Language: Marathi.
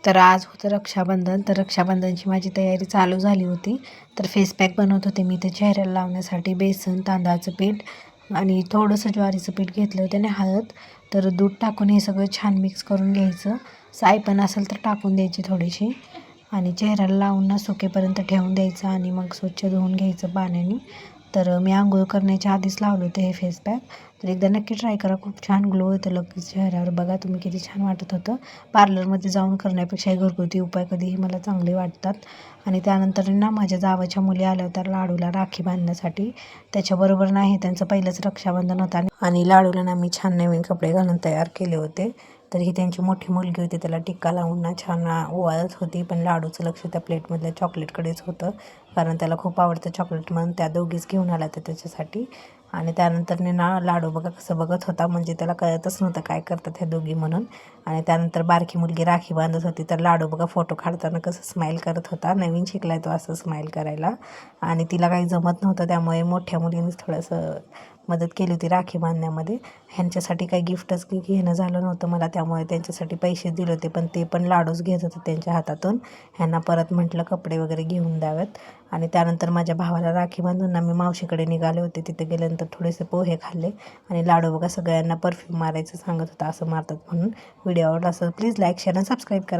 तर आज होतं रक्षाबंधन. तर रक्षाबंधनची माझी तयारी चालू झाली होती. तर फेस पॅक बनवत होते मी. ते चेहऱ्याला लावण्यासाठी बेसन, तांदळाचं पीठ आणि थोडंसं ज्वारीचं पीठ घेतलं होतं आणि हळद. तर दूध टाकून हे सगळं छान मिक्स करून घ्यायचं. साय पण असेल तर टाकून द्यायची थोडीशी आणि चेहऱ्याला लावून ना सुकेपर्यंत ठेवून द्यायचं आणि मग स्वच्छ धुवून घ्यायचं पाण्याने. तर मी आंघोळ करण्याच्या आधीच लावलं होतं हे फेस पॅक. तर एकदा नक्की ट्राय करा, खूप छान ग्लो येतं लगेच चेहऱ्यावर. बघा तुम्ही किती छान वाटत होतं. पार्लरमध्ये जाऊन करण्यापेक्षा घरगुती उपाय कधीही मला चांगले वाटतात. आणि त्यानंतर ना माझ्या जावाच्या मुली आल्या होत्या लाडूला राखी बांधण्यासाठी. त्याच्याबरोबर नाही त्यांचं पहिलंच रक्षाबंधन होतं आणि लाडूला ना मी छान नवीन कपडे घालून तयार केले होते. तर ही त्यांची मोठी मुलगी होती, त्याला टिक्का लावून ना छान ओवाळत होती. पण लाडूचं लक्ष त्या प्लेटमधल्या चॉकलेटकडेच होतं, कारण त्याला खूप आवडतं चॉकलेट म्हणून त्या दोघीच घेऊन आल्या तर त्याच्यासाठी. आणि त्यानंतर ना लाडू बघा कसं बघत होता, म्हणजे त्याला कळतच नव्हतं काय करतात ह्या दोघी म्हणून. आणि त्यानंतर बारकी मुलगी राखी बांधत होती. तर लाडू बघा फोटो काढताना कसं स्माईल करत होता. नवीन शिकलाय तो असं स्माईल करायला आणि तिला काही जमत नव्हतं, त्यामुळे मोठ्या मुलीनेच थोडंसं मदत केली होती राखी बांधण्यामध्ये. ह्यांच्यासाठी काही गिफ्टच घेणं झालं नव्हतं मला, त्यामुळे त्यांच्यासाठी पैसे दिले होते, पण ते पण लाडूच घेत होते त्यांच्या हातातून. ह्यांना परत म्हटलं कपडे वगैरे घेऊन द्यावेत. आणि त्यानंतर माझ्या भावाला राखी बांधून ना मी मावशीकडे निघाले होते. तिथे गेल्यानंतर थोडेसे पोहे खाल्ले आणि लाडू बघा सगळ्यांना परफ्यूम मारायचं सांगत होता, असं मारतात म्हणून. व्हिडिओ आवडला असेल प्लीज लाईक, शेअर आणि सबस्क्राईब करा.